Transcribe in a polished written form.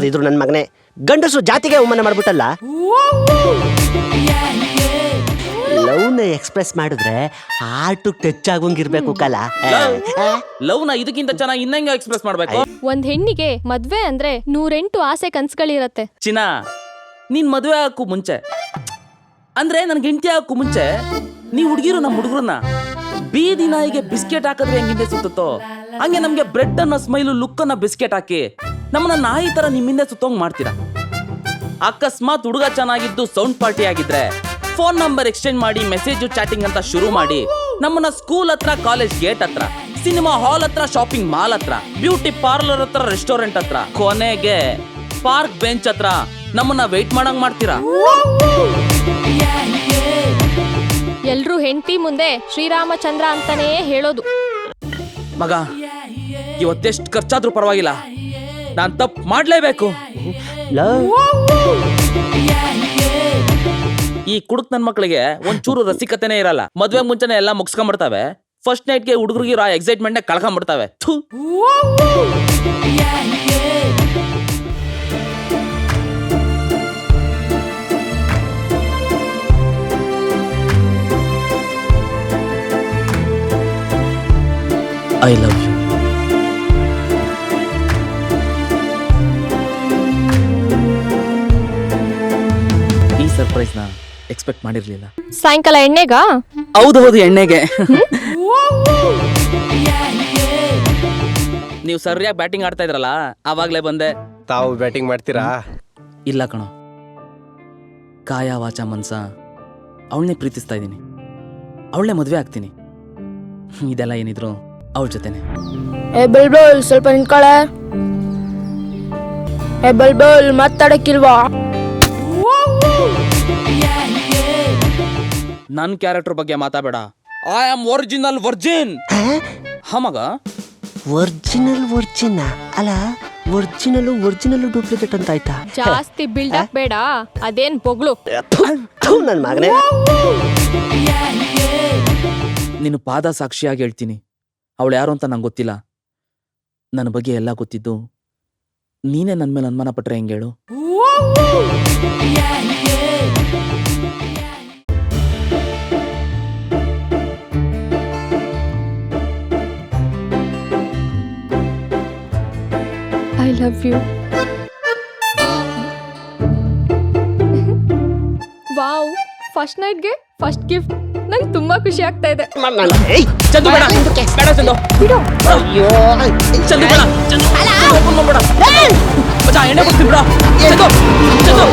ಯಾರಿದ್ರು ನನ್ನ ಮಗನೇ, ಗಂಡಸರು ಜಾತಿಗೆ ಅವಮಾನ ಮಾಡ್ಬಿಟ್ಟಲ್ಲ. ಲವ್ನ ಎಕ್ಸ್ಪ್ರೆಸ್ ಮಾಡಿದ್ರೆ ಹಾರ್ಟ್ ಟಚ್ ಆಗೋಂಗಿರ್ಬೇಕು ಕಲ. ಲವ್ನ ಇದಕ್ಕಿಂತ ಚೆನ್ನಾಗಿ ಇನ್ನಂಗೆ ಎಕ್ಸ್ಪ್ರೆಸ್ ಮಾಡ್ಬೇಕು. ಒಂದ್ ಹೆಣ್ಣಿಗೆ ಮದ್ವೆ ಅಂದ್ರೆ 108 ಆಸೆ ಕನ್ಸುಗಳಿರತ್ತೆ. ಚಿನ್ನ, ನೀನ್ ಮದುವೆ ಆಗಕ್ಕೂ ಮುಂಚೆ ಅಂದ್ರೆ ನನ್ಗೆ ಹೆಂಡತಿ ಆಗಕ್ಕೂ ಮುಂಚೆ ನೀ ಹುಡುಗಿರು ನಮ್ಮ ಹುಡುಗರನ್ನ ಬೀದಿ ನಾಯಿಗೆ ಬಿಸ್ಕೆಟ್ ಹಾಕಿದ್ರೆ ಹೆಂಗಿಂದೆ ಸುತ್ತೋ ಹಂಗೆ ನಮ್ಗೆ ಬ್ರೆಡ್ ಅನ್ನೋ ಸ್ಮೈಲು ಲುಕ್ ಅನ್ನ ಬಿಸ್ಕೆಟ್ ಹಾಕಿ ನಮ್ಮನ್ನ ನಾಯಿ ತರ ನಿಮ್ಮಿಂದೆ ಸುತ್ತೋಂಗ್ ಮಾಡ್ತೀರಾ. ಅಕಸ್ಮಾತ್ ಹುಡುಗ ಚೆನ್ನಾಗಿದ್ದು ಸೌಂಡ್ ಪಾರ್ಟಿ ಆಗಿದ್ರೆ ಫೋನ್ ನಂಬರ್ ಎಕ್ಸ್ಚೇಂಜ್ ಮಾಡಿ ಮೆಸೇಜ್ ಚಾಟಿಂಗ್ ಅಂತ ಶುರು ಮಾಡಿ ನಮ್ಮನ್ನ ಸ್ಕೂಲ್ ಹತ್ರ, ಕಾಲೇಜ್ ಗೇಟ್ ಹತ್ರ, ಸಿನಿಮಾ ಹಾಲ್ ಹತ್ರ, ಶಾಪಿಂಗ್ ಮಾಲ್ ಹತ್ರ, ಬ್ಯೂಟಿ ಪಾರ್ಲರ್ ಹತ್ರ, ರೆಸ್ಟೋರೆಂಟ್ ಹತ್ರ, ಕೊನೆಗೆ ಪಾರ್ಕ್ ಬೆಂಚ್ ಹತ್ರ ನಮ್ಮನ್ನ ವೆಯ್ಟ್ ಮಾಡಂಗ್ ಮಾಡ್ತೀರಾ. ಎಲ್ರೂ ಹೆಂಡತಿ ಮುಂದೆ ಶ್ರೀರಾಮಚಂದ್ರ ಅಂತಾನೇ ಹೇಳೋದು. ಮಗ, ಇವತ್ತೆಷ್ಟು ಖರ್ಚಾದ್ರೂ ಪರವಾಗಿಲ್ಲ, ನಾನ್ ತಪ್ಪು ಮಾಡ್ಲೇಬೇಕು. ಈ ಕುಡುಕ್ ನನ್ ಮಕ್ಳಿಗೆ ಒಂಚೂರು ರಸಿಕತೆನೇ ಇರಲ್ಲ. ಮದ್ವೆ ಮುಂಚೆನೆ ಎಲ್ಲ ಮುಗಿಸ್ಕೊಂಡ್ಬಿಡ್ತಾವೆ. ಫಸ್ಟ್ ನೈಟ್ಗೆ ಹುಡುಗರಿಗೆ ಎಕ್ಸೈಟ್ಮೆಂಟ್ ಕಳ್ಕೊಂಡ್ಬಿಡ್ತಾವೆ. I love you. ಈ ಸರ್ಪ್ರೈಸ್ ನ ಎಕ್ಸ್ಪೆಕ್ಟ್ ಮಾಡಿರ್ಲಿಲ್ಲ. ಸಾಯಂಕಾಲ ಎಣ್ಣೆಗ? ಹೌದೌದು, ಎಣ್ಣೆಗೆ. ನೀವು ಸರಿಯಾಗಿ ಬ್ಯಾಟಿಂಗ್ ಆಡ್ತಾ ಇದ್ರಲ್ಲ, ಆವಾಗ್ಲೇ ಬಂದೆ. ತಾವು ಬ್ಯಾಟಿಂಗ್ ಮಾಡ್ತೀರಾ? ಇಲ್ಲ ಕಣೋ, ಕಾಯ ವಾಚ ಮನ್ಸ ಅವಳನ್ನೇ ಪ್ರೀತಿಸ್ತಾ ಇದ್ದೀನಿ, ಅವಳನ್ನೇ ಮದುವೆ ಆಗ್ತೀನಿ. ಇದೆಲ್ಲ ಏನಿದ್ರು ಅವಳ ಜೊತೆನೆ. ಏ ಬಲ್ಬಲ್, ಸ್ವಲ್ಪ ನಿಂತ್ಕೊಳ್ಳೆ. ಏ ಬಲ್ಬಲ್, ಮಾತಾಡಕ್ಕಿಲ್ವಾ? ನನ್ನ ಕ್ಯಾರೆಕ್ಟರ್ ಬಗ್ಗೆ ಮಾತಾಡಬೇಡ. I am original Virgin. ಮಗ, ಒರಿಜಿನಲ್ ಅಲ್ಲ, ಒರಿಜಿನಲ್ ಡೂಪ್ಲಿಕೇಟ್ ಅಂತ ಆಯ್ತಾ? ಜಾಸ್ತಿ ಬಿಲ್ಡಪ್ ಬೇಡ, ಅದೇನ್ ಬೊಗಳು. ನನ್ನ ಮಗನೇ, ನಿನ್ನ ಪಾದ ಸಾಕ್ಷಿಯಾಗಿ ಹೇಳ್ತೀನಿ, ಅವಳು ಯಾರು ಅಂತ ನಂಗೆ ಗೊತ್ತಿಲ್ಲ. ನನ್ನ ಬಗ್ಗೆ ಎಲ್ಲ ಗೊತ್ತಿದ್ದು ನೀನೇ ನನ್ನ ಮೇಲೆ ಅನುಮಾನ ಪಟ್ರೆ ಹೆಂಗೆ ಹೇಳು? I love you. Wow, first ನೈಟ್ಗೆ ಫಸ್ಟ್ ಗಿಫ್ಟ್. ನಂಗೆ ತುಂಬಾ ಖುಷಿ ಆಗ್ತಾ ಇದೆ. ಚಂದು ಬೇಡ, ಬೇಡ ಚಂದು. ಬಿಡು. ಅಯ್ಯೋ, ಚಂದು ಬೇಡ, ಚಂದು ಓಪನ್ ಮಾಡ್ಬೇಡ. ಮಚ್ಚ, ಎಣ್ಣೆ ಕೊಡ್ತೀನಿ ಬಿಡ. ಚಂದು, ಚಂದು.